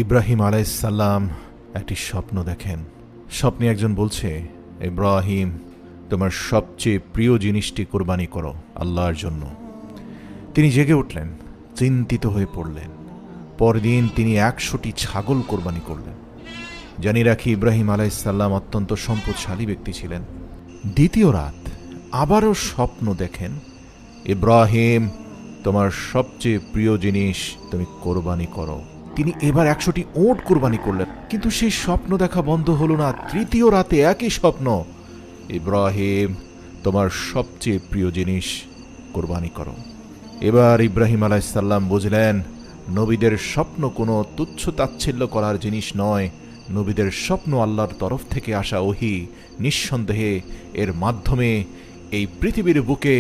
ইব্রাহিম আলাইহিসসালাম একটি স্বপ্ন দেখেন। স্বপ্নে একজন বলছে, ইব্রাহিম, তোমার সবচেয়ে প্রিয় জিনিসটি কোরবানি করো আল্লাহর জন্য। তিনি জেগে উঠলেন, চিন্তিত হয়ে পড়লেন। পরদিন তিনি ১০০টি ছাগল কোরবানি করলেন। জানি রাখি, ইব্রাহিম আলাইহিসসালাম অত্যন্ত সম্পদশালী ব্যক্তি ছিলেন। দ্বিতীয় রাত আবারও স্বপ্ন দেখেন, ইব্রাহিম, তোমার সবচেয়ে প্রিয় জিনিস তুমি কোরবানি করো। তিনি এবার ১০০টি ওট কোরবানি করলেন, কিন্তু সেই স্বপ্ন দেখা বন্ধ হলো না। তৃতীয় রাতে একই স্বপ্ন, ইব্রাহিম, তোমার সবচেয়ে প্রিয় জিনিস কোরবানি করো। এবার ইব্রাহিম আলাইহিসসালাম বুঝলেন, নবীদের স্বপ্ন কোনো তুচ্ছ তাচ্ছিল্য করার জিনিস নয়। নবীদের স্বপ্ন আল্লাহর তরফ থেকে আসা ওহী। নিঃসন্দেহে এর মাধ্যমে এই পৃথিবীর বুকে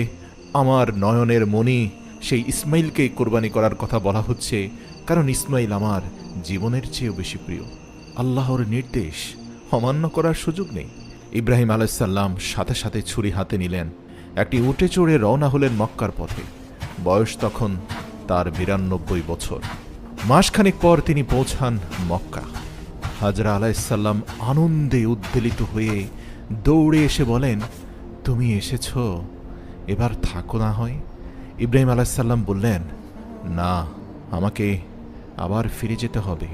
আমার নয়নের মণি সেই ইসমাইলকে কোরবানি করার কথা বলা হচ্ছে, কারণ ইসমাইল আমার জীবনের চেয়েও বেশি প্রিয়। আল্লাহর নির্দেশ অমান্য করার সুযোগ নেই। ইব্রাহিম আলাইহিসসালাম সাথে সাথে ছুরি হাতে নিলেন, একটি উটে চড়ে রওনা হলেন মক্কার পথে। বয়স তখন তার ৯২ বছর। মাসখানেক পর তিনি পৌঁছান মক্কা। হাজরা আলাইহিসসালাম আনন্দে উদ্বেলিত হয়ে দৌড়ে এসে বলেন, তুমি এসেছ, এবার থাকো না হয়। ইব্রাহিম আলাইহিসসালাম বললেন, না, আমাকে আবার ফিরে যেতে হবে,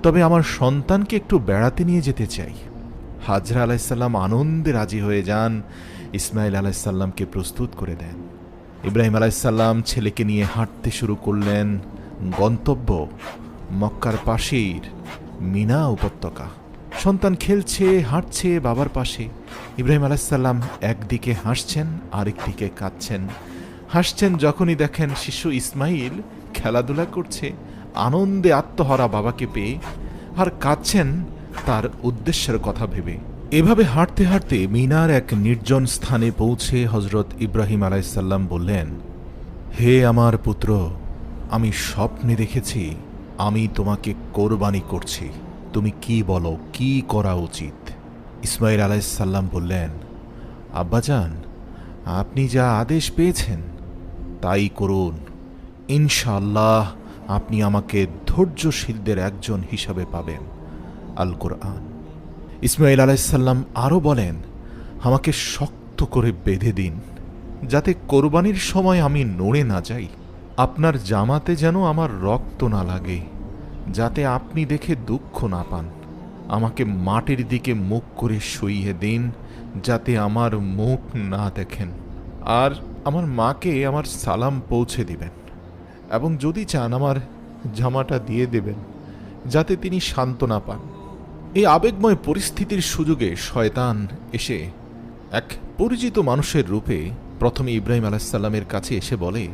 তবে আমার সন্তানকে একটু বেড়াতে নিয়ে যেতে চাই। হাজরা আলাইহিসসালাম আনন্দে রাজি হয়ে যান, ইসমাইল আলাইহিসসালামকে প্রস্তুত করে দেন। ইব্রাহিম আলাইহিসসালাম ছেলেকে নিয়ে হাঁটতে শুরু করলেন। গন্তব্য মক্কার পাশের মিনা উপত্যকা। সন্তান খেলছে, হাঁটছে বাবার পাশে। ইব্রাহিম আলাইহিসসালাম একদিকে হাসছেন, আরেকদিকে কাঁদছেন। হাসছেন যখনই দেখেন শিশু ইসমাইল খেলাধুলা করছে আনন্দে আত্মহারা বাবাকে পেয়ে, আর কাঁদছেন তার উদ্দেশ্যের কথা ভেবে। এভাবে হাঁটতে হাঁটতে মিনার এক নির্জন স্থানে পৌঁছে হজরত ইব্রাহিম আলাইহিসসালাম বললেন, হে আমার পুত্র, আমি স্বপ্নে দেখেছি আমি তোমাকে কোরবানি করছি। তুমি কি বলো, কি করা উচিত? ইসমাইল আলাইহিসসালাম বললেন, আব্বাজান, আপনি যা আদেশ পেয়েছেন তাই করুন। ইনশাআল্লাহ আপনি আমাকে ধৈর্যশীলদের একজন হিসাবে পাবেন। আল কোরআন। ইসমাইল আলাইহিসসালাম আরও বলেন, আমাকে শক্ত করে বেঁধে দিন, যাতে কোরবানির সময় আমি নড়ে না যাই। আপনার জামাতে যেন আমার রক্ত না লাগে, যাতে আপনি দেখে দুঃখ না পান। আমাকে মাটির দিকে মুখ করে শুইয়ে দিন, যাতে আমার মুখ না দেখেন। আর আমার মাকে আমার সালাম পৌঁছে দিবেন, এবং যদি চান আমার জামাটা দিয়ে দেবেন, যাতে তিনি সান্ত্বনা পান। এই আবেগময় পরিস্থিতির সুযোগে শয়তান এসে এক পরিচিত মানুষের রূপে প্রথমে ইব্রাহিম আলাইহিসসালামের কাছে এসে বলে,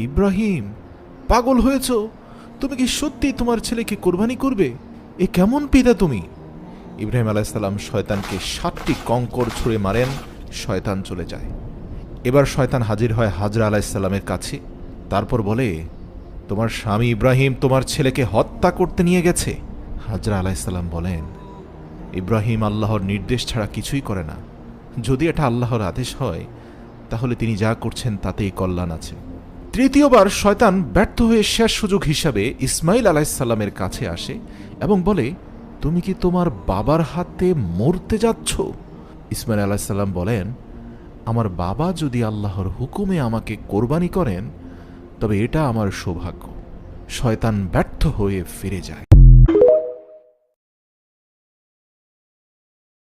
ইব্রাহিম, পাগল হয়েছ? তুমি কি সত্যি তোমার ছেলেকে কোরবানি করবে? এ কেমন পিতা তুমি? ইব্রাহিম আলাইহিসসালাম শয়তানকে ৭টি কঙ্কর ছুঁড়ে মারেন। শয়তান চলে যায়। এবার শয়তান হাজির হয় হাজরা আলাইহিসসালামের কাছে। তারপর বলে, তোমার স্বামী ইব্রাহিম তোমার ছেলেকে হত্যা করতে নিয়ে গেছে। হাজরা আলাইহিসসালাম বলেন, ইব্রাহিম আল্লাহর নির্দেশ ছাড়া কিছুই করে না। যদি এটা আল্লাহর আদেশ হয়, তাহলে তিনি যা করছেন তাতেই কল্যাণ আছে। তৃতীয়বার শয়তান ব্যর্থ হয়ে শেষ সুযোগ হিসাবে ইসমাইল আলাইহিসসালামের কাছে আসে এবং বলে, তুমি কি তোমার বাবার হাতে মরতে যাচ্ছ? ইসমাইল আলাইহিসসালাম বলেন, আমার বাবা যদি আল্লাহর হুকুমে আমাকে কোরবানি করেন, তবে এটা আমার সৌভাগ্য। শয়তান ব্যর্থ হয়ে ফিরে যায়।